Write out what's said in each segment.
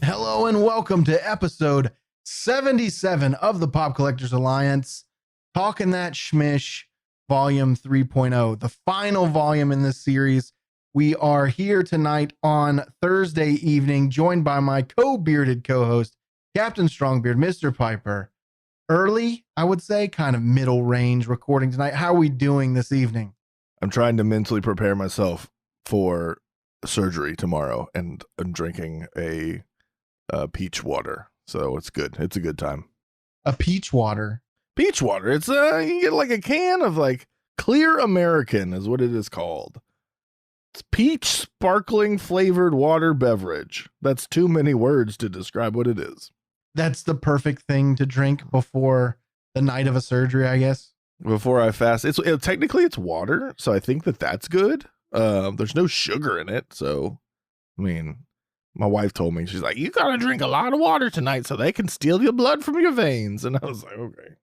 Hello and welcome to episode 77 of the Pop Collectors Alliance, Talking That Schmish, Volume 3.0, the final volume in this series. We are here tonight on Thursday evening, joined by my co-bearded co-host, Captain Strongbeard, Mr. Piper. Early, I would say, kind of middle range recording tonight. How are we doing this evening? I'm trying to mentally prepare myself for surgery tomorrow, and I'm drinking a peach water, so it's good. It's a good time. A peach water. Peach water. It's you can get like a can of like Clear American is what it is called. It's peach sparkling flavored water beverage. That's too many words to describe what it is. That's the perfect thing to drink before the night of a surgery, I guess. Before I fast, technically it's water, so I think that's good. There's no sugar in it, so I mean. My wife told me, she's like, you got to drink a lot of water tonight so they can steal your blood from your veins. And I was like, okay.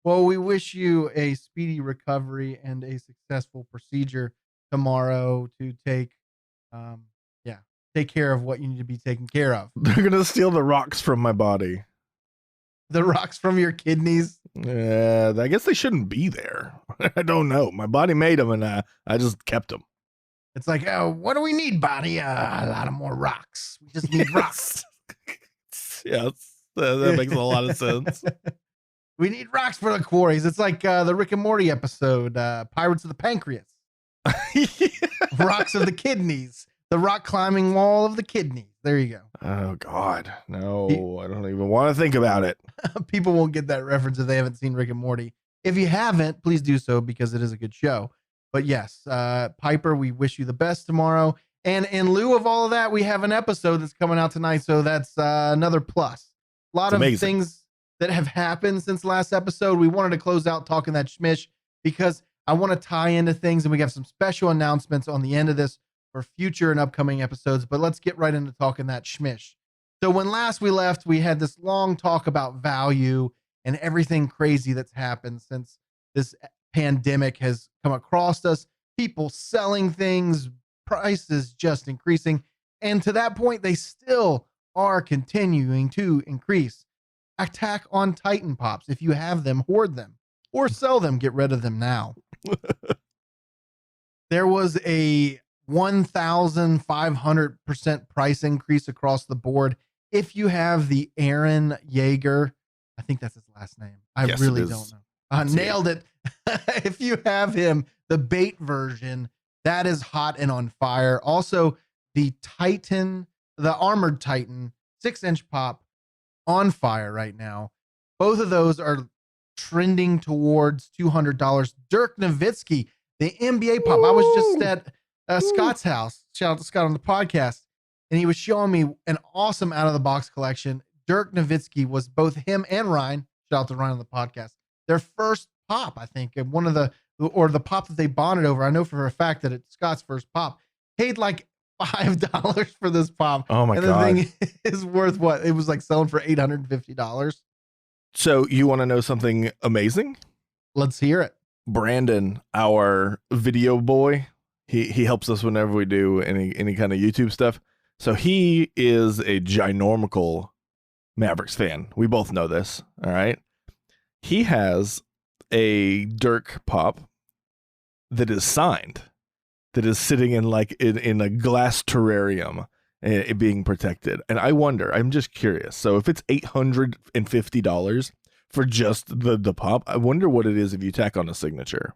Well, we wish you a speedy recovery and a successful procedure tomorrow to take care of what you need to be taken care of. They're going to steal the rocks from my body. The rocks from your kidneys? Yeah, I guess they shouldn't be there. I don't know. My body made them and I just kept them. It's like, oh, what do we need, body? A lot of more rocks. We just need rocks. Yes, that makes a lot of sense. We need rocks for the quarries. It's like the Rick and Morty episode, Pirates of the Pancreas. Yeah. Rocks of the kidneys. The rock climbing wall of the kidneys. There you go. Oh, God. No, I don't even want to think about it. People won't get that reference if they haven't seen Rick and Morty. If you haven't, please do so because it is a good show. But yes, Piper, we wish you the best tomorrow. And in lieu of all of that, we have an episode that's coming out tonight. So that's another plus. A lot of things that have happened since last episode. We wanted to close out Talking That Schmish because I want to tie into things. And we have some special announcements on the end of this for future and upcoming episodes. But let's get right into Talking That Schmish. So when last we left, we had this long talk about value and everything crazy that's happened since this pandemic has come across us, people selling things, prices just increasing. And to that point, they still are continuing to increase. Attack on Titan Pops. If you have them, hoard them or sell them, get rid of them now. There was a 1,500% price increase across the board. If you have the Aaron Yeager, I think that's his last name. I really don't know. Nailed it. If you have him, the bait version, that is hot and on fire. Also, the Titan, the Armored Titan 6-inch pop on fire right now. Both of those are trending towards $200. Dirk Nowitzki, the NBA pop. I was just at Scott's house. Shout out to Scott on the podcast. And he was showing me an awesome out of the box collection. Dirk Nowitzki was both him and Ryan. Shout out to Ryan on the podcast. Their first pop, I think, and the pop that they bonded over. I know for a fact that it's Scott's first pop. Paid like $5 for this pop. Oh my God. And the thing is worth what? It was like selling for $850. So you want to know something amazing? Let's hear it. Brandon, our video boy, he helps us whenever we do any kind of YouTube stuff. So he is a ginormical Mavericks fan. We both know this. All right. He has a Dirk pop that is signed, that is sitting in in a glass terrarium, being protected. And I wonder, I'm just curious. So if it's $850 for just the pop, I wonder what it is if you tack on a signature.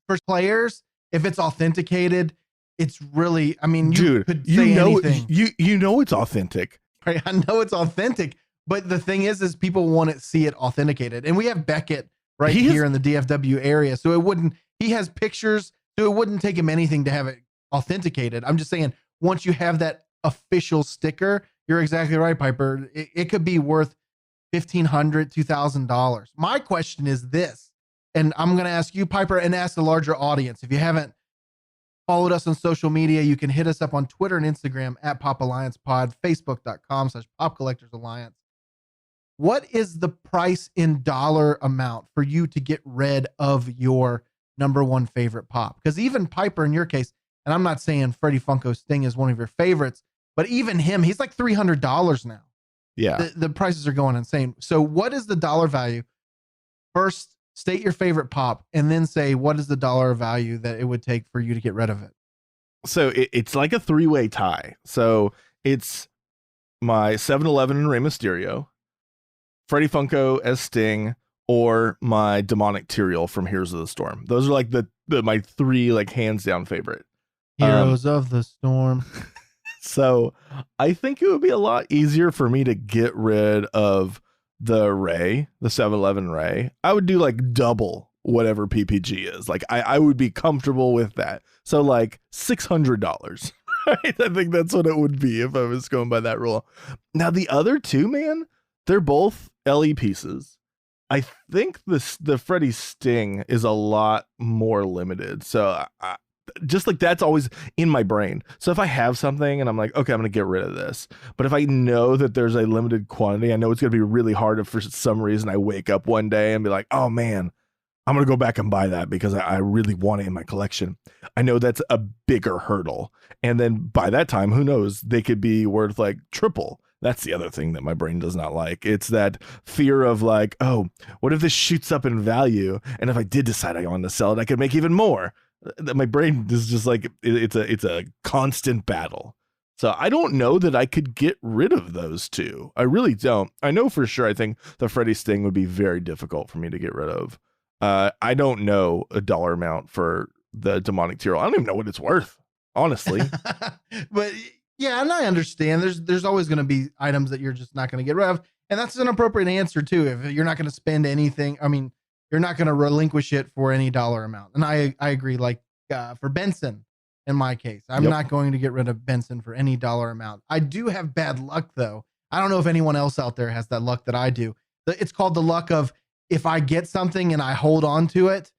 For players, if it's authenticated, it's really, I mean, you could say anything. You know it's authentic. Right? I know it's authentic. But the thing is people want to see it authenticated. And we have Beckett here in the DFW area. So he has pictures, so it wouldn't take him anything to have it authenticated. I'm just saying, once you have that official sticker, you're exactly right, Piper. It could be worth $1,500, $2,000. My question is this, and I'm going to ask you, Piper, and ask the larger audience. If you haven't followed us on social media, you can hit us up on Twitter and Instagram at Pop Alliance Pod, Facebook.com/Pop Collectors Alliance. What is the price in dollar amount for you to get rid of your number one favorite pop? Because even Piper, in your case, and I'm not saying Freddie Funko Sting is one of your favorites, but even him, he's like $300 now. Yeah. The prices are going insane. So what is the dollar value? First, state your favorite pop and then say, what is the dollar value that it would take for you to get rid of it? So it's like a 3-way tie. So it's my 7-Eleven and Rey Mysterio, Freddy Funko as Sting, or my demonic Tyrael from Heroes of the Storm. Those are like my 3 like hands down favorite. Heroes of the Storm. So I think it would be a lot easier for me to get rid of the Rey, the 7-Eleven Rey. I would do like double whatever PPG is. Like I would be comfortable with that. So like $600. Right? I think that's what it would be if I was going by that rule. Now the other two, man, they're both LE pieces. I think the Freddy Sting is a lot more limited. So just like that's always in my brain. So if I have something and I'm like, okay, I'm going to get rid of this. But if I know that there's a limited quantity, I know it's going to be really hard if for some reason I wake up one day and be like, oh man, I'm going to go back and buy that because I really want it in my collection. I know that's a bigger hurdle. And then by that time, who knows, they could be worth like triple. That's the other thing that my brain does not like. It's that fear of like, oh, what if this shoots up in value? And if I did decide I wanted to sell it, I could make even more. My brain is just like, it's a constant battle. So I don't know that I could get rid of those two. I really don't. I know for sure. I think the Freddy Sting would be very difficult for me to get rid of. I don't know a dollar amount for the demonic Tyrael. I don't even know what it's worth, honestly. But yeah, and I understand there's always going to be items that you're just not going to get rid of. And that's an appropriate answer too. If you're not going to spend anything, I mean, you're not going to relinquish it for any dollar amount. And I agree. Like for Benson, in my case, I'm not going to get rid of Benson for any dollar amount. I do have bad luck though. I don't know if anyone else out there has that luck that I do. It's called the luck of, if I get something and I hold on to it,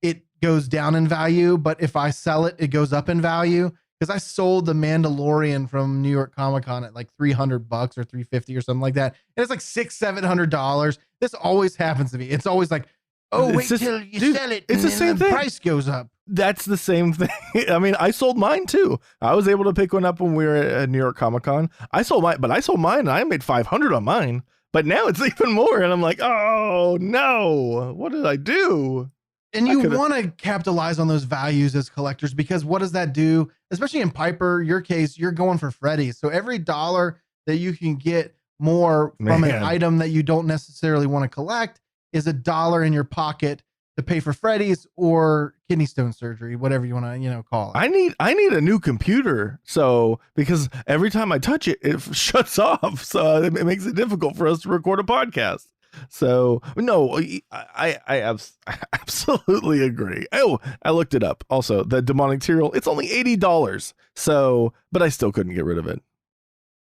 it goes down in value. But if I sell it, it goes up in value. Because I sold the Mandalorian from New York Comic-Con at like $300 or $350 or something like that. And it's like $600-700. This always happens to me. It's always like, oh, wait till you sell it. It's the same thing. Price goes up. That's the same thing. I mean, I sold mine too. I was able to pick one up when we were at New York Comic-Con. I sold mine and I made $500 on mine. But now it's even more. And I'm like, oh no, what did I do? And you want to capitalize on those values as collectors, because what does that do? Especially in Piper, your case, you're going for Freddy. So every dollar that you can get more from an item that you don't necessarily want to collect is $1 in your pocket to pay for Freddy's or kidney stone surgery, whatever you want to, call it. I need a new computer. So because every time I touch it, it shuts off. So it makes it difficult for us to record a podcast. So no, I absolutely agree. Oh, I looked it up. Also, the demonic Tyrael, it's only $80. So, but I still couldn't get rid of it.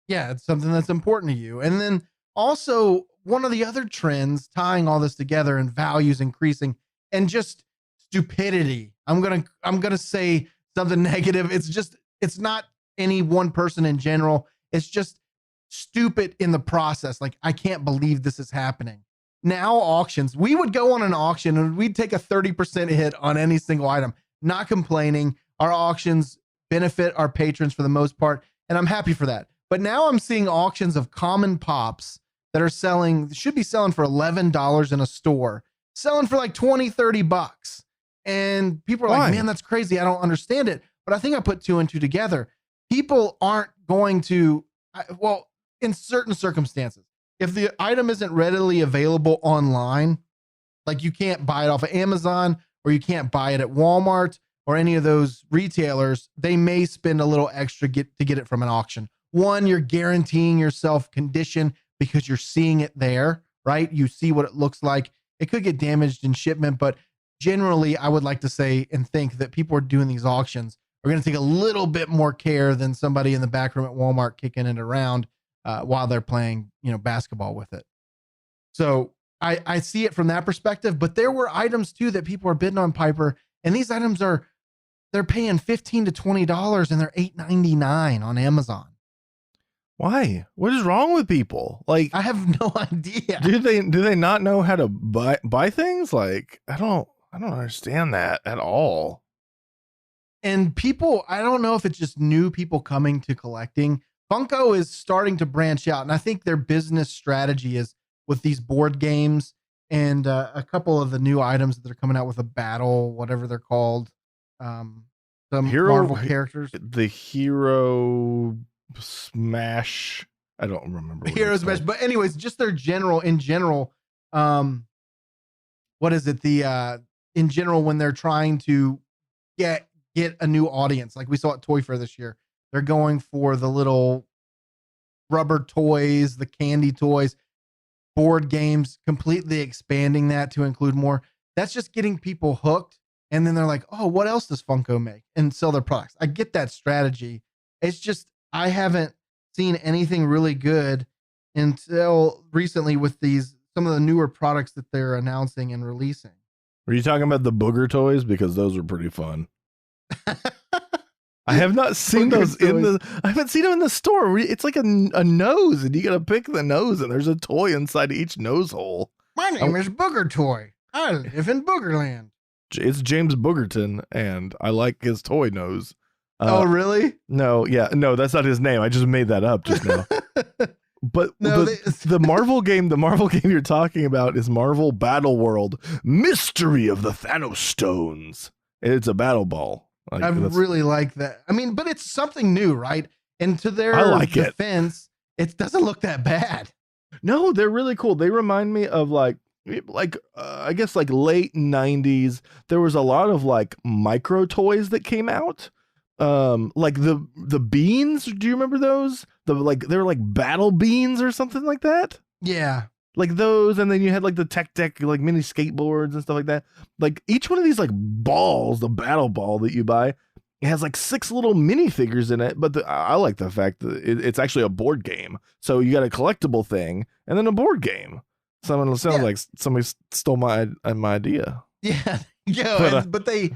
Yeah, it's something that's important to you. And then also one of the other trends tying all this together and values increasing and just stupidity. I'm gonna say something negative. It's not any one person in general. It's just stupid in the process. Like, I can't believe this is happening. Now auctions, we would go on an auction and we'd take a 30% hit on any single item. Not complaining. Our auctions benefit our patrons for the most part, and I'm happy for that. But now I'm seeing auctions of common pops that are should be selling for $11 in a store, selling for like $20-30. And people are like, man, that's crazy. I don't understand it. But I think I put 2 and 2 together. People aren't going to, in certain circumstances, if the item isn't readily available online, like you can't buy it off of Amazon or you can't buy it at Walmart or any of those retailers, they may spend a little extra to get it from an auction. One, you're guaranteeing yourself condition because you're seeing it there, right? You see what it looks like. It could get damaged in shipment, but generally I would like to say and think that people are doing these auctions are going to take a little bit more care than somebody in the back room at Walmart kicking it around while they're playing, basketball with it. So I see it from that perspective, but there were items too that people are bidding on Piper, and these items they're paying $15 to $20 and they're $8.99 on Amazon. Why? What is wrong with people? Like, I have no idea. Do they not know how to buy things? Like, I don't understand that at all. And people, I don't know if it's just new people coming to collecting, Funko is starting to branch out, and I think their business strategy is with these board games and a couple of the new items that are coming out with a battle, whatever they're called. Some Marvel characters. The Hero Smash. I don't remember. Hero Smash. But anyways, just their in general, what is it? In general, when they're trying to get a new audience, like we saw at Toy Fair this year, they're going for the little rubber toys, the candy toys, board games, completely expanding that to include more. That's just getting people hooked. And then they're like, oh, what else does Funko make? And sell their products. I get that strategy. It's just, I haven't seen anything really good until recently with some of the newer products that they're announcing and releasing. Were you talking about the booger toys? Because those were pretty fun. I have not seen those I haven't seen them in the store. It's like a nose, and you gotta pick the nose, and there's a toy inside each nose hole. My name is Booger Toy. I live in Boogerland. It's James Boogerton, and I like his toy nose. Oh, really? No, that's not his name. I just made that up just now. But no, the Marvel game you're talking about is Marvel Battle World: Mystery of the Thanos Stones. It's a battle ball. I really like that. I mean, but it's something new, right? And to their defense, it doesn't look that bad. No, they're really cool. They remind me of I guess like late 90s. There was a lot of like micro toys that came out. Like the beans. Do you remember those? They were like battle beans or something like that. Yeah. Like those, and then you had like the tech deck, like mini skateboards and stuff like that. Like each one of these like balls, the battle ball that you buy, it has like 6 little minifigures in it. But I like the fact that it's actually a board game. So you got a collectible thing and then a board game. Sounds like somebody stole my idea. Yeah, but they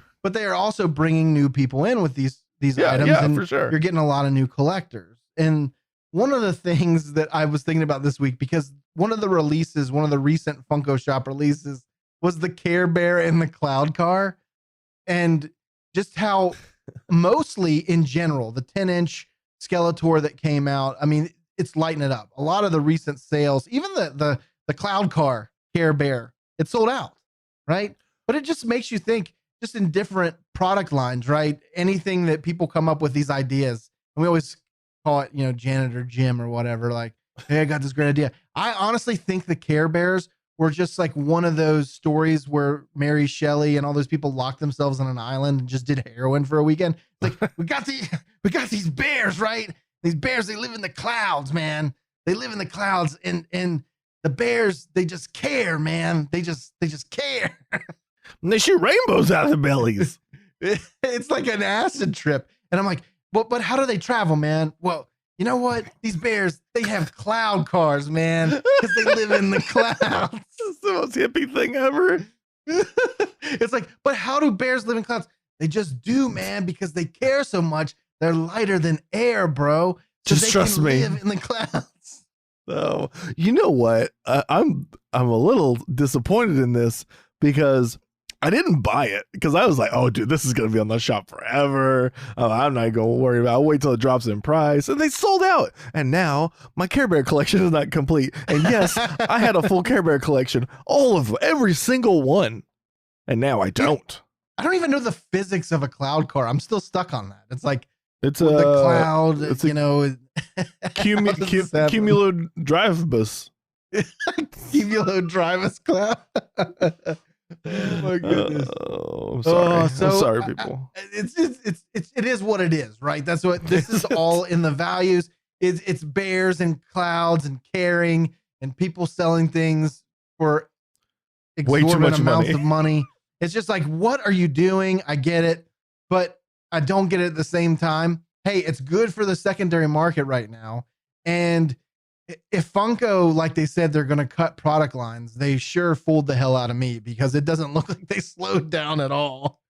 are also bringing new people in with these items. Yeah, and for sure. You're getting a lot of new collectors. And one of the things that I was thinking about this week, because one of the recent Funko Shop releases was the Care Bear in the Cloud Car, and just how mostly in general, the 10-inch Skeletor that came out, I mean, it's lighting it up. A lot of the recent sales, even the Cloud Car Care Bear, it sold out, right? But it just makes you think, just in different product lines, right? Anything that people come up with these ideas, and we always call it, Janitor Jim or whatever, like, hey, I got this great idea. I honestly think the Care Bears were just like one of those stories where Mary Shelley and all those people locked themselves on an island and just did heroin for a weekend. It's like, we got these bears, right? These bears, they live in the clouds, man. They live in the clouds, and the bears, they just care, man. They just care. And they shoot rainbows out of their bellies. It's like an acid trip. And I'm like, but how do they travel, man? Well, you know what? These bears, they have cloud cars, man, because they live in the clouds. It's the most hippie thing ever. It's like, but how do bears live in clouds? They just do, man, because they care so much. They're lighter than air, bro. So just trust me. Live in the clouds. So, you know what? I'm a little disappointed in this because I didn't buy it, because I was like, oh, dude, this is going to be on the shop forever. I'm not going to worry about it. I'll wait till it drops in price. And they sold out. And now my Care Bear collection is not complete. And yes, I had a full Care Bear collection, all of them, every single one. And now I don't. I don't even know the physics of a cloud car. I'm still stuck on that. It's like, it's the cloud, it's cumulo drive bus. Cumulo drive cloud. Oh my goodness. I'm sorry. I'm sorry, people. It is what it is, right? That's what this is all in the values. It's bears and clouds and caring and people selling things for exorbitant amounts of money. It's just like, what are you doing? I get it, but I don't get it at the same time. Hey, it's good for the secondary market right now. And if Funko, like they said, they're going to cut product lines, they sure fooled the hell out of me, because it doesn't look like they slowed down at all.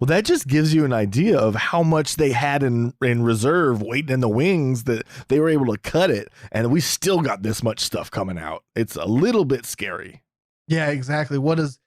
Well, that just gives you an idea of how much they had in reserve waiting in the wings, that they were able to cut it. And we still got this much stuff coming out. It's a little bit scary. Yeah, exactly. What does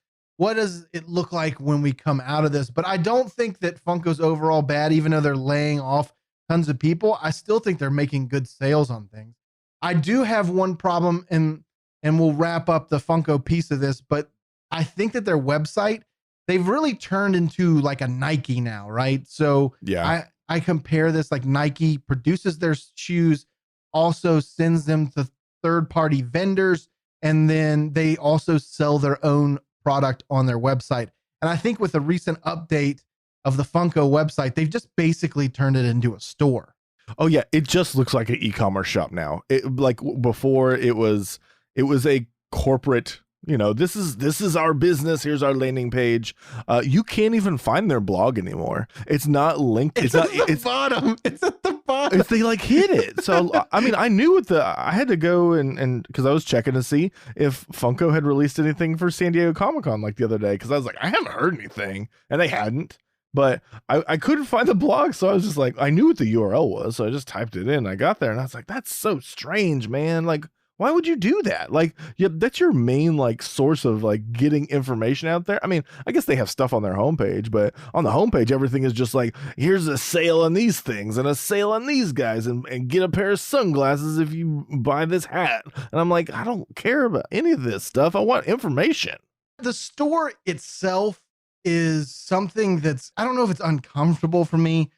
it look like when we come out of this? But I don't think that Funko's overall bad, even though they're laying off tons of people, I still think they're making good sales on things. I do have one problem, and we'll wrap up the Funko piece of this, but I think that their website, they've really turned into like a Nike now, right? So Yeah. I compare this, like Nike produces their shoes, also sends them to third-party vendors, and then they also sell their own product on their website. And I think with the recent update of the Funko website, they've just basically turned it into a store. Oh yeah, it just looks like an e-commerce shop now. It like before it was a corporate, this is our business. Here's our landing page. You can't even find their blog anymore. It's not linked. It's at the bottom. It's at the bottom. They like hid it. So I mean, I knew I had to go and because I was checking to see if Funko had released anything for San Diego Comic-Con like the other day, because I was like, I haven't heard anything, and they hadn't. But I couldn't find the blog, so I was just like, I knew what the URL was, so I just typed it in. I got there, and I was like, that's so strange, man. Like, why would you do that? Like, yeah, that's your main like source of like getting information out there. I mean, I guess they have stuff on their homepage, but on the homepage, everything is just like, here's a sale on these things and a sale on these guys, and get a pair of sunglasses if you buy this hat. And I'm like, I don't care about any of this stuff. I want information. The store itself is something that's, I don't know if it's uncomfortable for me,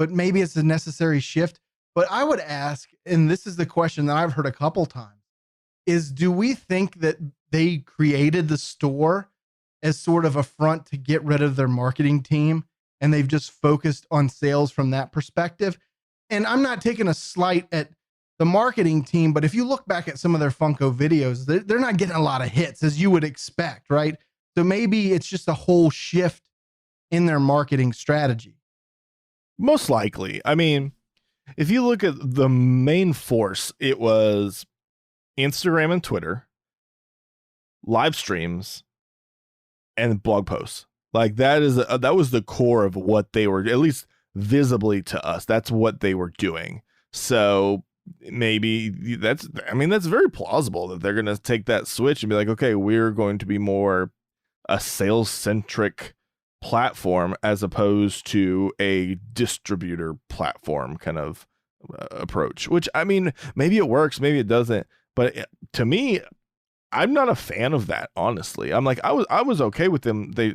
but maybe it's a necessary shift. But I would ask, and this is the question that I've heard a couple times, is do we think that they created the store as sort of a front to get rid of their marketing team, and they've just focused on sales from that perspective? And I'm not taking a slight at the marketing team, but if you look back at some of their Funko videos, they're not getting a lot of hits, as you would expect, right? So maybe it's just a whole shift in their marketing strategy. Most likely. I mean, if you look at the main force, it was Instagram and Twitter, live streams, and blog posts. Like that was the core of what they were, at least visibly to us. That's what they were doing. So maybe that's very plausible that they're going to take that switch and be like, okay, we're going to be more a sales centric platform as opposed to a distributor platform kind of approach, which, I mean, maybe it works, maybe it doesn't. But to me, I'm not a fan of that, honestly. I'm like, I was okay with them. They,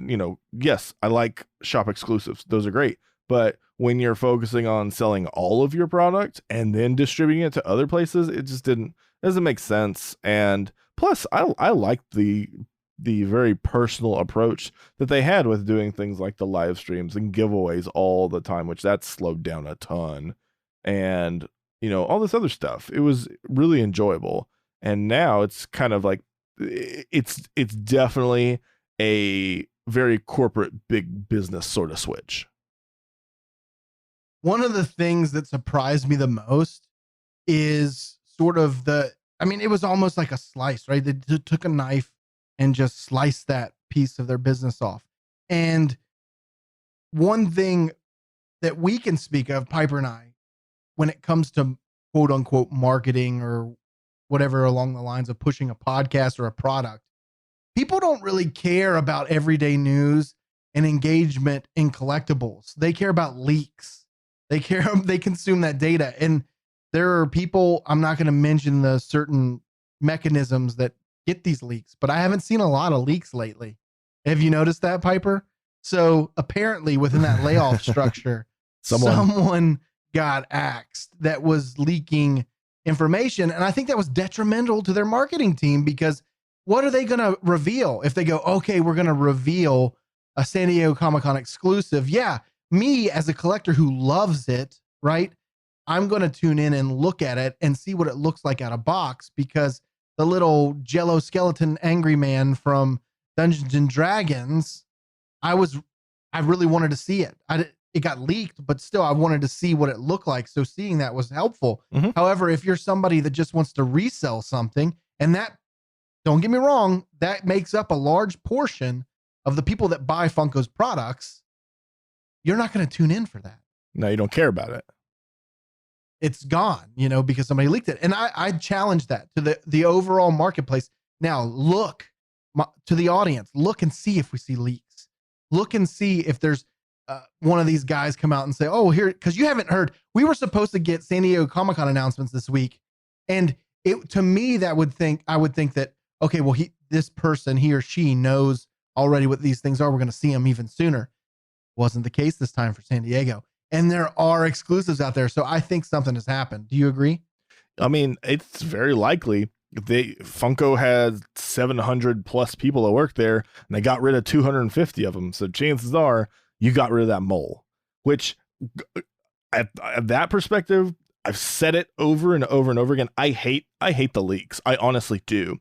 yes, I like shop exclusives. Those are great. But when you're focusing on selling all of your product and then distributing it to other places, it just doesn't make sense. And plus, I like the very personal approach that they had with doing things like the live streams and giveaways all the time, which that's slowed down a ton. And, all this other stuff. It was really enjoyable. And now it's kind of like, it's definitely a very corporate big business sort of switch. One of the things that surprised me the most is sort of it was almost like a slice, right? They took a knife and just sliced that piece of their business off. And one thing that we can speak of, Piper and I, when it comes to quote unquote marketing or whatever along the lines of pushing a podcast or a product, people don't really care about everyday news and engagement in collectibles. They care about leaks. They consume that data. And there are people, I'm not going to mention the certain mechanisms that get these leaks, but I haven't seen a lot of leaks lately. Have you noticed that, Piper? So apparently within that layoff structure, someone got axed that was leaking information. And I think that was detrimental to their marketing team, because what are they going to reveal if they go, okay, we're going to reveal a San Diego Comic-Con exclusive? Yeah, me as a collector who loves it, right? I'm going to tune in and look at it and see what it looks like out of box, because the little Jello skeleton angry man from Dungeons and Dragons, I really wanted to see it. It got leaked, but still I wanted to see what it looked like. So seeing that was helpful. Mm-hmm. However, if you're somebody that just wants to resell something, and that, don't get me wrong, that makes up a large portion of the people that buy Funko's products, you're not going to tune in for that. No, you don't care about it. It's gone, because somebody leaked it. And I challenge that to the overall marketplace. Now look to the audience, look and see if we see leaks. Look and see if there's one of these guys come out and say, oh, here, because you haven't heard, we were supposed to get San Diego Comic-Con announcements this week. And it, to me, I would think that, okay, well, this person, he or she knows already what these things are. We're going to see them even sooner. Wasn't the case this time for San Diego. And there are exclusives out there. So I think something has happened. Do you agree? I mean, it's very likely. Funko had 700 plus people that work there, and they got rid of 250 of them. So chances are you got rid of that mole, which at that perspective, I've said it over and over and over again. I hate the leaks. I honestly do.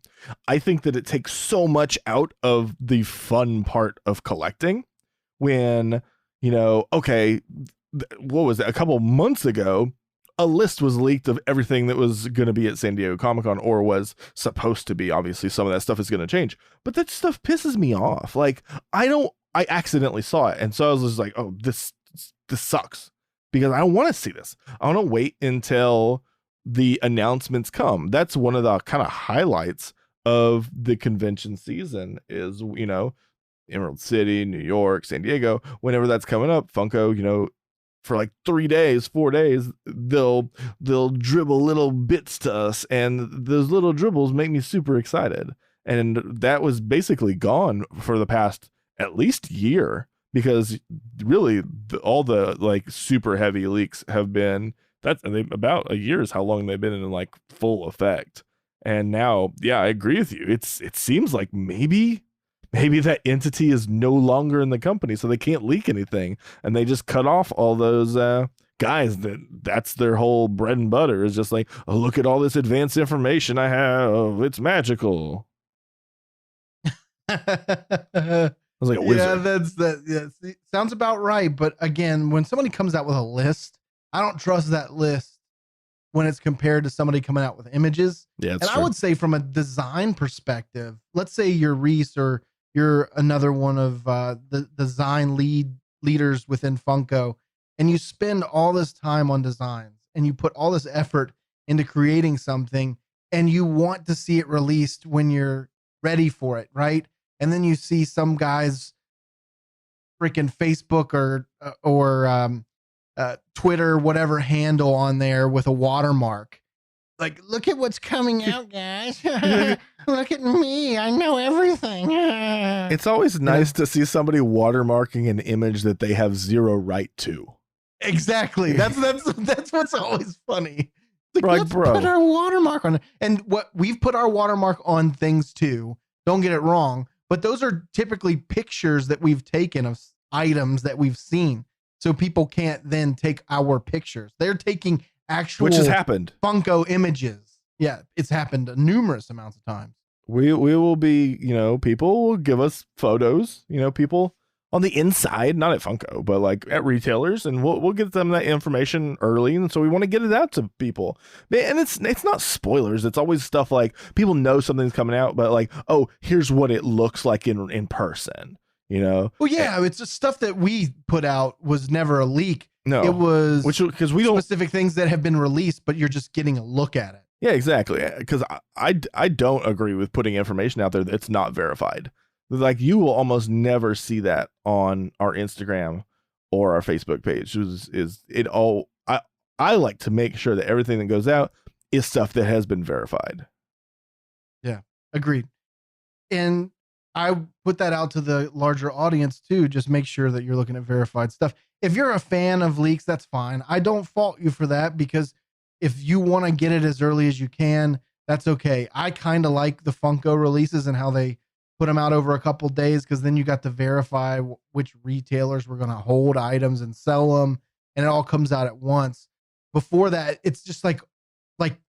I think that it takes so much out of the fun part of collecting when, okay, what was it? A couple months ago, a list was leaked of everything that was going to be at San Diego Comic-Con or was supposed to be. Obviously, some of that stuff is going to change, but that stuff pisses me off. Like, I accidentally saw it. And so I was just like, oh, this sucks because I don't want to see this. I want to wait until the announcements come. That's one of the kind of highlights of the convention season is, Emerald City, New York, San Diego, whenever that's coming up, Funko, for like 3 days, 4 days, they'll dribble little bits to us, and those little dribbles make me super excited. And that was basically gone for the past at least year, because really all the like super heavy leaks have been about a year is how long they've been in like full effect. And now, yeah, I agree with you. It seems like maybe that entity is no longer in the company, so they can't leak anything, and they just cut off all those guys that's their whole bread and butter, is just like, oh, look at all this advanced information I have. It's magical. I was like a wizard. Yeah, sounds about right. But again, when somebody comes out with a list, I don't trust that list when it's compared to somebody coming out with images. Yeah, and true. I would say from a design perspective, let's say you're Reese or you're another one of the design leaders within Funko, and you spend all this time on designs and you put all this effort into creating something, and you want to see it released when you're ready for it, right? And then you see some guys freaking Facebook or Twitter, whatever handle on there with a watermark. Like, look at what's coming out, guys. Look at me. I know everything. It's always nice to see somebody watermarking an image that they have zero right to. Exactly. That's what's always funny. Like, right, let's bro. put our watermark on it. And what we've put our watermark on things too. Don't get it wrong. But those are typically pictures that we've taken of items that we've seen. So people can't then take our pictures. They're taking actual, which has happened, Funko images. Yeah, it's happened numerous amounts of times. We will be, people will give us photos, people on the inside, not at Funko, but like at retailers, and we'll get them that information early, and so we want to get it out to people. And it's not spoilers. It's always stuff like people know something's coming out, but like, oh, here's what it looks like in person. Well, yeah, it's just stuff that we put out was never a leak. No, it was because we don't specific things that have been released, but you're just getting a look at it. Yeah, exactly. Because I don't agree with putting information out there that's not verified. Like, you will almost never see that on our Instagram or our Facebook page. I like to make sure that everything that goes out is stuff that has been verified. Yeah, agreed. And I put that out to the larger audience too. Just make sure that you're looking at verified stuff. If you're a fan of leaks, that's fine. I don't fault you for that, because if you want to get it as early as you can, that's okay. I kind of like the Funko releases and how they put them out over a couple days, because then you got to verify which retailers were going to hold items and sell them, and it all comes out at once. Before that, it's just like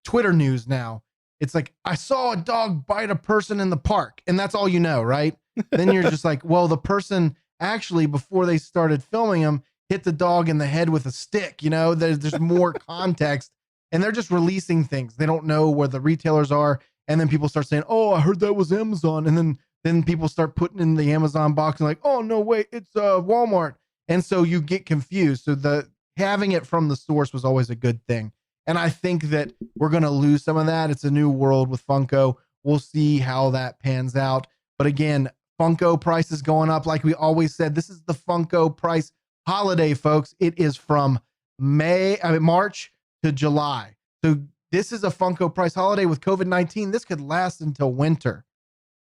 Twitter news now. It's like, I saw a dog bite a person in the park, and that's all you know, right? Then you're just like, well, the person actually, before they started filming them, hit the dog in the head with a stick. There's more context, and they're just releasing things. They don't know where the retailers are. And then people start saying, oh, I heard that was Amazon. And then people start putting in the Amazon box and like, oh, no, wait, it's Walmart. And so you get confused. So having it from the source was always a good thing. And I think that we're going to lose some of that. It's a new world with Funko. We'll see how that pans out. But again, Funko price is going up. Like we always said, this is the Funko price holiday, folks. It is from March to July. So this is a Funko Price holiday with COVID-19. This could last until winter.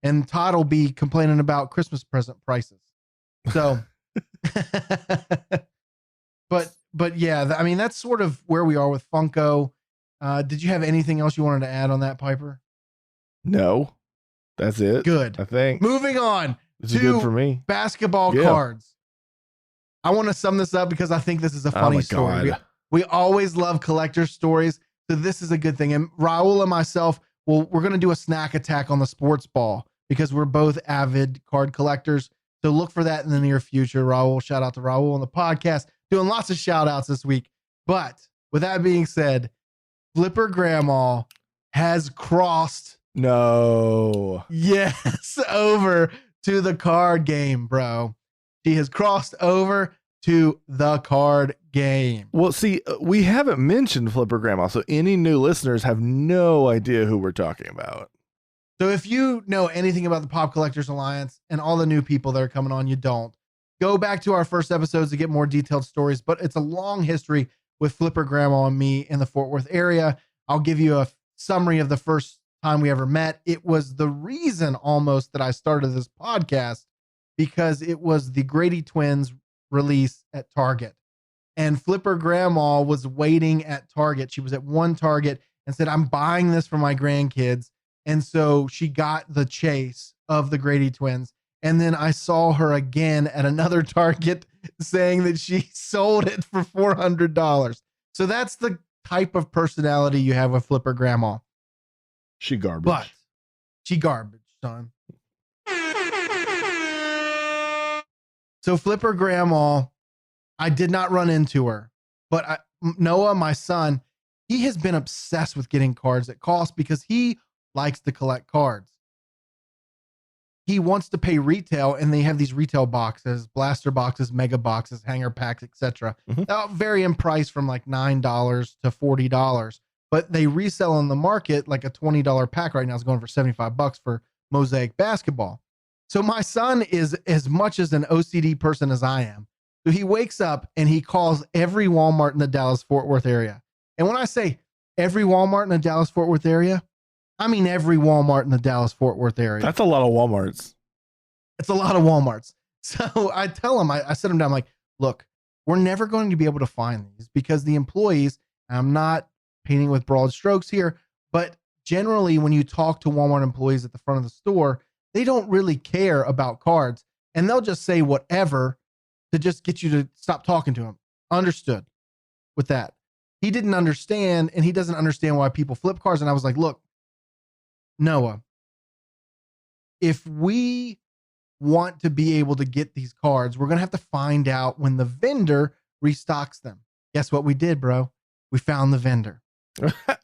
And Todd will be complaining about Christmas present prices. So, but yeah, I mean, that's sort of where we are with Funko. Did you have anything else you wanted to add on that, Piper? No, that's it. Good. I think. Moving on This is good for me. basketball cards. I want to sum this up because I think this is a funny story. We always love collector stories. So this is a good thing. And Raul and myself, we're going to do a snack attack on the sports ball because we're both avid card collectors. So look for that in the near future. Raul, shout out to Raul on the podcast, doing lots of shout outs this week. But with that being said, Flipper Grandma has crossed. No. Yes, over to the card game, bro. She has crossed over to the card game. Well, see, we haven't mentioned Flipper Grandma, so any new listeners have no idea who we're talking about. So if you know anything about the Pop Collectors Alliance and all the new people that are coming on, you don't. Go back to our first episodes to get more detailed stories, but it's a long history with Flipper Grandma and me in the Fort Worth area. I'll give you a summary of the first time we ever met. It was the reason almost that I started this podcast because it was the Grady Twins release at Target. And Flipper Grandma was waiting at Target. She was at one Target and said, I'm buying this for my grandkids. And so she got the chase of the Grady Twins. And then I saw her again at another Target saying that she sold it for $400. So that's the type of personality you have with Flipper Grandma. She garbage. But she garbage, son. So Flipper Grandma, I did not run into her, but Noah, my son, he has been obsessed with getting cards at cost because he likes to collect cards. He wants to pay retail, and they have these retail boxes, blaster boxes, mega boxes, hanger packs, etc. Vary in price from like $9 to $40, but they resell on the market like a $20 pack right now is going for $75 for Mosaic basketball. So my son is as much as an OCD person as I am. So he wakes up and he calls every Walmart in the Dallas-Fort Worth area. And when I say every Walmart in the Dallas-Fort Worth area, I mean every Walmart in the Dallas-Fort Worth area. That's a lot of Walmarts. It's a lot of Walmarts. So I tell him, I sit him down, I'm like, look, we're never going to be able to find these because the employees, I'm not painting with broad strokes here, but generally when you talk to Walmart employees at the front of the store, they don't really care about cards and they'll just say whatever to just get you to stop talking to them. Understood with that. He didn't understand, and he doesn't understand why people flip cards. And I was like, look, Noah, if we want to be able to get these cards, we're going to have to find out when the vendor restocks them. Guess what we did, bro? We found the vendor.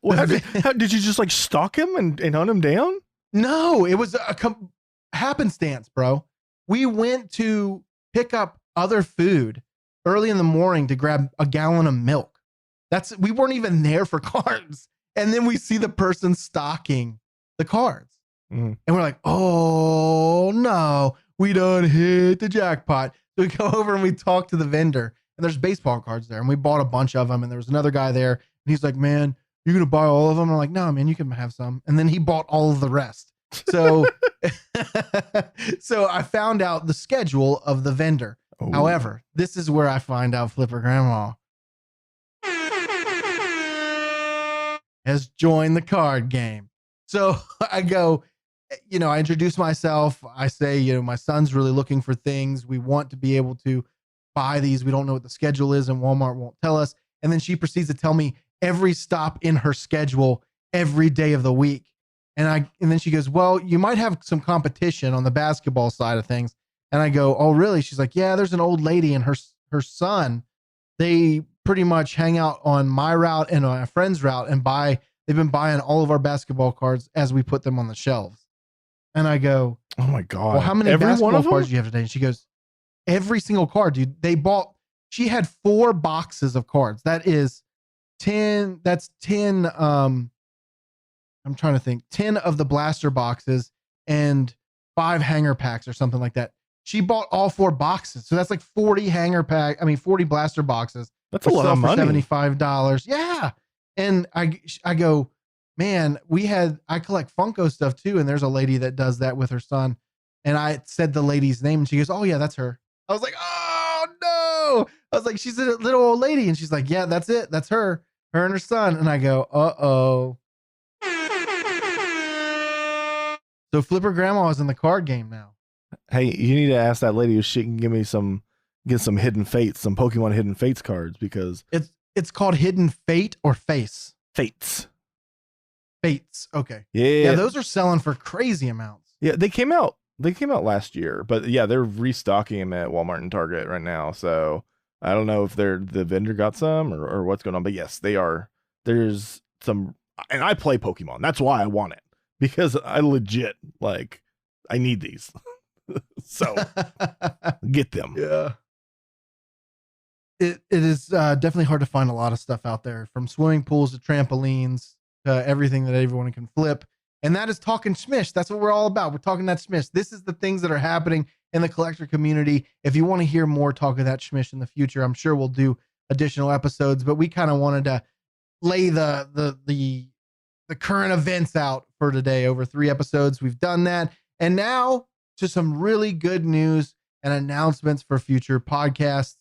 How did you just like stalk him and hunt him down? No, it was a happenstance, bro. We went to pick up other food early in the morning to grab a gallon of milk. We weren't even there for cards. And then we see the person stocking the cards. And we're like, oh no, we done hit the jackpot. So we go over and we talk to the vendor, and there's baseball cards there, and we bought a bunch of them. And there was another guy there, and he's like, man, you're going to buy all of them? And I'm like, no, man, you can have some. And then he bought all of the rest. So, so I found out the schedule of the vendor. Oh. However, this is where I find out Flipper Grandma has joined the card game. So I go, I introduce myself. I say, my son's really looking for things. We want to be able to buy these. We don't know what the schedule is, and Walmart won't tell us. And then she proceeds to tell me every stop in her schedule every day of the week. And then she goes, well, you might have some competition on the basketball side of things. And I go, oh, really? She's like, yeah, there's an old lady and her son. They pretty much hang out on my route and on a friend's route and they've been buying all of our basketball cards as we put them on the shelves. And I go, oh my God. Well, how many basketball cards do you have today? And she goes, every single card, dude. She had 4 boxes of cards. That is 10. That's 10. I'm trying to think, 10 of the blaster boxes and 5 hanger packs or something like that. she bought all 4 boxes. So that's like 40 40 blaster boxes. That's a lot sell of for money. $75. Yeah. And I go, man, I collect Funko stuff too. And there's a lady that does that with her son. And I said the lady's name and she goes, oh yeah, that's her. I was like, oh no. I was like, she's a little old lady. And she's like, yeah, that's it. That's her and her son. And I go, uh-oh. So Flipper Grandma is in the card game now. Hey, you need to ask that lady if she can get some Hidden Fates, some Pokemon Hidden Fates cards, because it's called Hidden Fate or Face. Fates. Okay. Yeah, those are selling for crazy amounts. Yeah, they came out last year, but yeah, they're restocking them at Walmart and Target right now. So I don't know if the vendor got some or what's going on, but yes, they are. There's some, and I play Pokemon. That's why I want it, because I legit I need these. So get them. Yeah. It is definitely hard to find a lot of stuff out there, from swimming pools to trampolines to everything that everyone can flip. And that is talking Schmish. That's what we're all about. We're talking that Schmish. This is the things that are happening in the collector community. If you want to hear more talk of that Schmish in the future, I'm sure we'll do additional episodes, but we kind of wanted to lay the current events out for today over 3 episodes. We've done that. And now to some really good news and announcements for future podcasts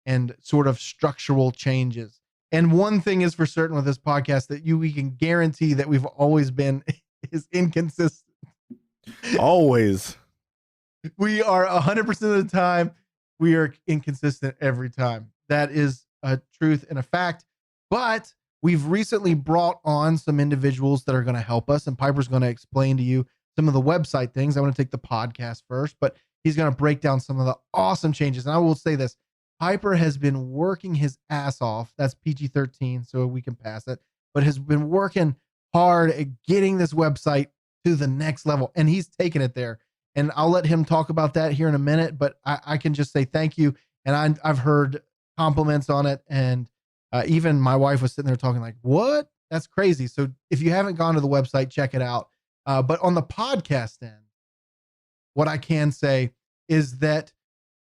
and sort of structural changes. And one thing is for certain with this podcast that we can guarantee that we've always been is inconsistent. Always. We are 100% of the time. We are inconsistent every time. That is a truth and a fact. But we've recently brought on some individuals that are going to help us. And Piper's going to explain to you some of the website things. I want to take the podcast first, but he's going to break down some of the awesome changes. And I will say this, Piper has been working his ass off. That's PG-13, so we can pass it, but has been working hard at getting this website to the next level. And he's taken it there. And I'll let him talk about that here in a minute, but I can just say thank you. And I've heard compliments on it. And even my wife was sitting there talking like, what? That's crazy. So if you haven't gone to the website, check it out. But on the podcast end, what I can say is that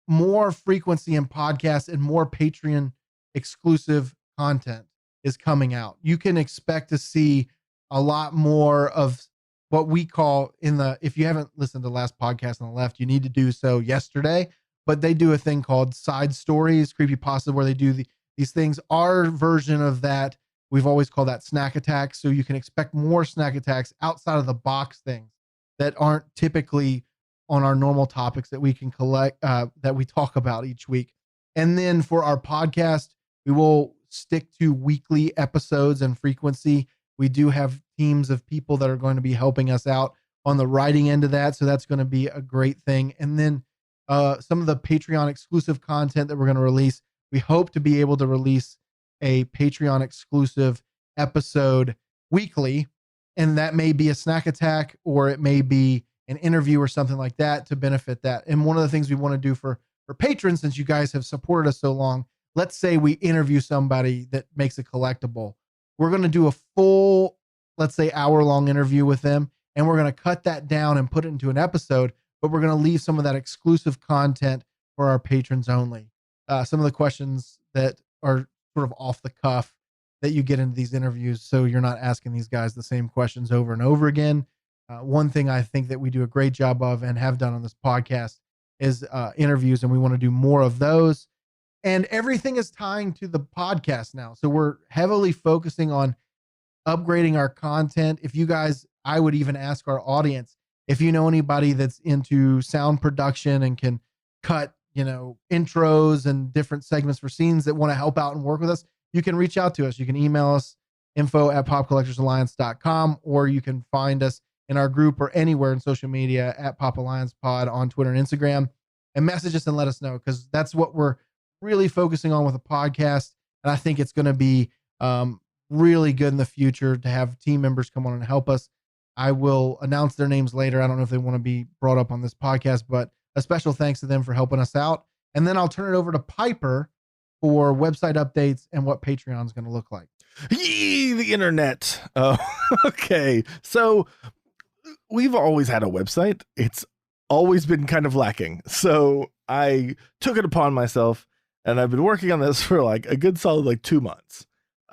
more frequency in podcasts and more Patreon exclusive content is coming out. You can expect to see a lot more of what we call if you haven't listened to the last podcast on the left, you need to do so yesterday, but they do a thing called side stories, creepypasta, where they do these things. Our version of that, we've always called that snack attacks. So you can expect more snack attacks outside of the box things that aren't typically on our normal topics that we can collect, that we talk about each week. And then for our podcast, we will stick to weekly episodes and frequency. We do have teams of people that are going to be helping us out on the writing end of that. So that's going to be a great thing. And then some of the Patreon exclusive content that we're going to release, we hope to be able to release a Patreon exclusive episode weekly. And that may be a snack attack, or it may be an interview or something like that to benefit that. And one of the things we want to do for patrons, since you guys have supported us so long, let's say we interview somebody that makes a collectible. We're going to do a full, let's say, hour-long interview with them, and we're going to cut that down and put it into an episode, but we're going to leave some of that exclusive content for our patrons only. Some of the questions that are sort of off the cuff that you get into these interviews, so you're not asking these guys the same questions over and over again. One thing I think that we do a great job of and have done on this podcast is interviews, and we want to do more of those. And everything is tying to the podcast now. So we're heavily focusing on upgrading our content. If you guys, I would even ask our audience, if you know anybody that's into sound production and can cut, intros and different segments for scenes that want to help out and work with us, you can reach out to us. You can email us info@popcollectorsalliance.com, or you can find us in our group or anywhere in social media at Pop Alliance Pod on Twitter and Instagram, and message us and let us know, because that's what we're really focusing on with a podcast. And I think it's going to be really good in the future to have team members come on and help us. I will announce their names later. I don't know if they want to be brought up on this podcast, but a special thanks to them for helping us out. And then I'll turn it over to Piper for website updates and what Patreon is going to look like. Yee, the internet. Oh, okay. So we've always had a website. It's always been kind of lacking. So I took it upon myself, and I've been working on this for like a good solid like 2 months,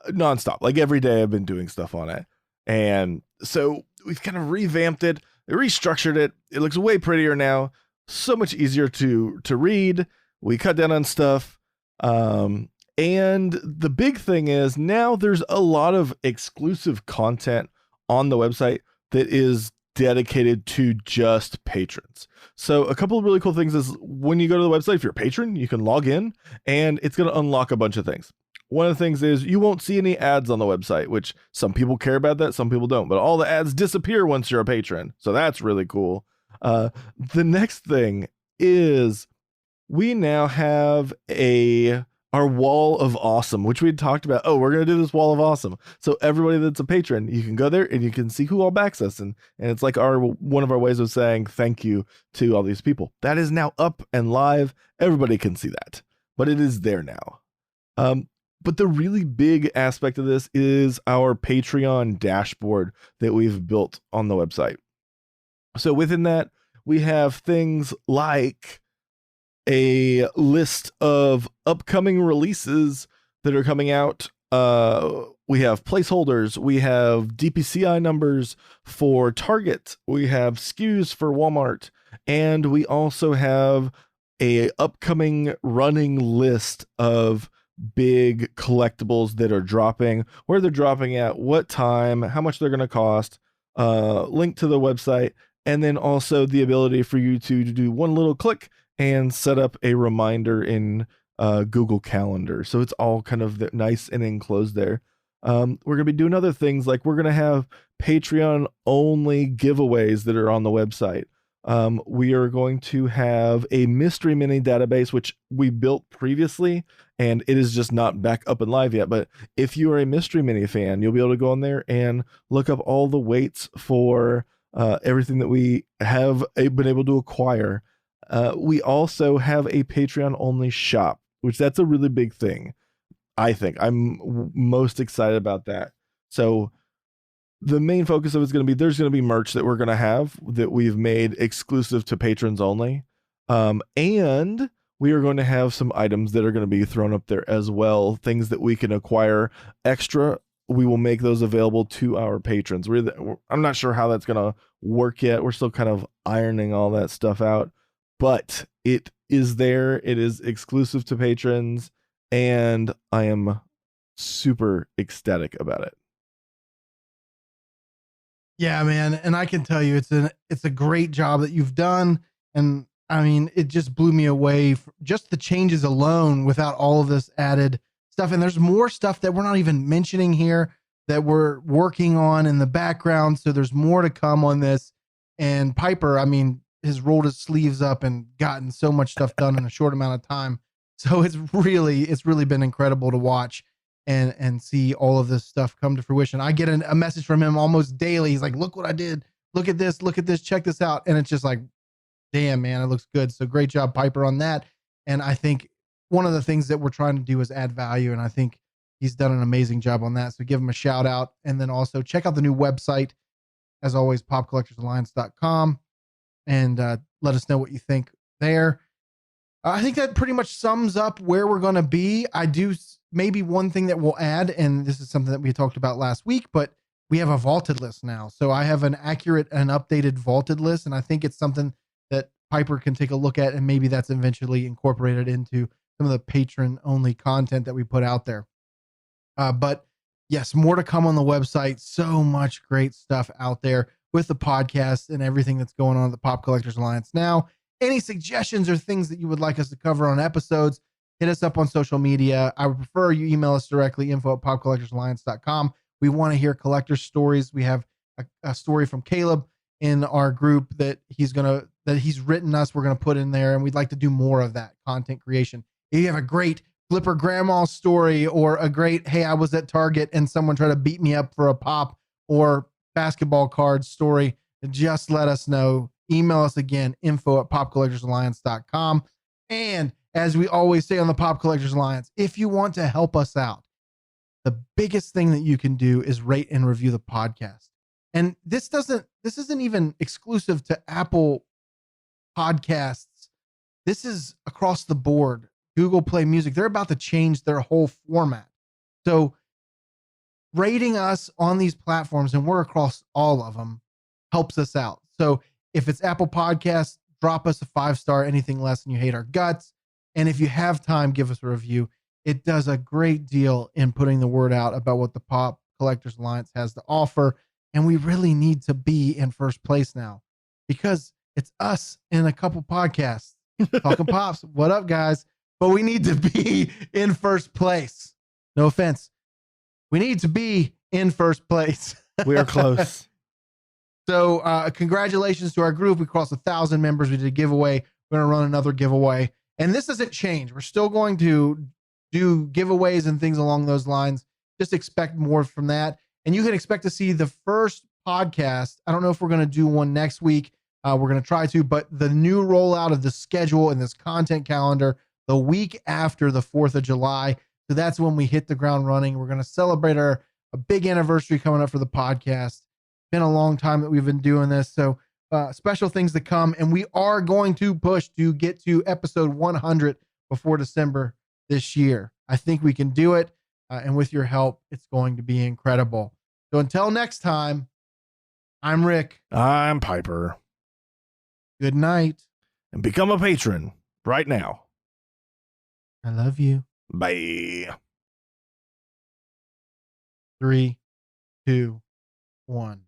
nonstop. Like every day I've been doing stuff on it. And so we've kind of revamped it, restructured it. It looks way prettier now, so much easier to read. We cut down on stuff. And the big thing is now there's a lot of exclusive content on the website that is dedicated to just patrons. So a couple of really cool things is when you go to the website, if you're a patron, you can log in and it's going to unlock a bunch of things. One of the things is you won't see any ads on the website, which some people care about that, some people don't, but all the ads disappear once you're a patron. So that's really cool. The next thing is we now have our wall of awesome, which we had talked about. Oh, we're going to do this wall of awesome. So everybody that's a patron, you can go there and you can see who all backs us. And it's like one of our ways of saying thank you to all these people. That is now up and live. Everybody can see that, but it is there now. But the really big aspect of this is our Patreon dashboard that we've built on the website. So within that, we have things like a list of upcoming releases that are coming out. We have placeholders, we have DPCI numbers for Target, we have SKUs for Walmart, and we also have a upcoming running list of big collectibles that are dropping, where they're dropping at, what time, how much they're going to cost, link to the website, and then also the ability for you to do one little click and set up a reminder in Google Calendar. So it's all kind of nice and enclosed there. We're going to be doing other things, like we're going to have Patreon only giveaways that are on the website. We are going to have a mystery mini database, which we built previously, and it is just not back up and live yet. But if you are a mystery mini fan, you'll be able to go on there and look up all the weights for everything that we have been able to acquire. We also have a Patreon only shop, which that's a really big thing. I think I'm most excited about that. So the main focus of it's going to be, there's going to be merch that we're going to have that we've made exclusive to patrons only. And we are going to have some items that are going to be thrown up there as well. Things that we can acquire extra. We will make those available to our patrons. I'm not sure how that's going to work yet. We're still kind of ironing all that stuff out, but it is there. It is exclusive to patrons, and I am super ecstatic about it. Yeah, man. And I can tell you it's a great job that you've done. And I mean, it just blew me away, just the changes alone without all of this added stuff. And there's more stuff that we're not even mentioning here that we're working on in the background. So there's more to come on this. And Piper, I mean, has rolled his sleeves up and gotten so much stuff done in a short amount of time. So it's really been incredible to watch and see all of this stuff come to fruition. I get a message from him almost daily. He's like, look what I did. Look at this, check this out. And it's just like, damn, man, it looks good. So great job, Piper, on that. And I think one of the things that we're trying to do is add value. And I think he's done an amazing job on that. So give him a shout out. And then also check out the new website, as always, popcollectorsalliance.com, and let us know what you think there. I think that pretty much sums up where we're going to be. I do maybe one thing that we'll add, and this is something that we talked about last week, but we have a vaulted list now. So I have an accurate and updated vaulted list, and I think it's something that Piper can take a look at, and maybe that's eventually incorporated into some of the patron only content that we put out there. But yes, more to come on the website. So much great stuff out there with the podcast and everything that's going on at the Pop Collectors Alliance now. Any suggestions or things that you would like us to cover on episodes, hit us up on social media. I would prefer you email us directly, info@popcollectorsalliance.com. We want to hear collector stories. We have a story from Caleb in our group that he's written us. We're going to put in there, and we'd like to do more of that content creation. If you have a great Flipper Grandma story, or a great, hey, I was at Target and someone tried to beat me up for a pop or basketball card story, just let us know. Email us again, info@popcollectorsalliance.com. And as we always say on the Pop Collectors Alliance, if you want to help us out, the biggest thing that you can do is rate and review the podcast. And this isn't even exclusive to Apple podcasts. This is across the board. Google Play Music, they're about to change their whole format. So rating us on these platforms, and we're across all of them, helps us out. So if it's Apple Podcasts, drop us a 5-star, anything less than you hate our guts. And if you have time, give us a review. It does a great deal in putting the word out about what the Pop Collectors Alliance has to offer. And we really need to be in first place now because it's us and a couple podcasts talking pops. What up, guys? But we need to be in first place. No offense. We need to be in first place. We are close. So congratulations to our group. We crossed 1,000 members. We did a giveaway. We're going to run another giveaway. And this doesn't change. We're still going to do giveaways and things along those lines. Just expect more from that. And you can expect to see the first podcast. I don't know if we're going to do one next week. We're going to try to, but the new rollout of the schedule and this content calendar the week after the 4th of July. So that's when we hit the ground running. We're going to celebrate a big anniversary coming up for the podcast. Been a long time that we've been doing this. So special things to come. And we are going to push to get to episode 100 before December this year. I think we can do it. And with your help, it's going to be incredible. So until next time, I'm Rick. I'm Piper. Good night. And become a patron right now. I love you. Bye. 3, 2, 1.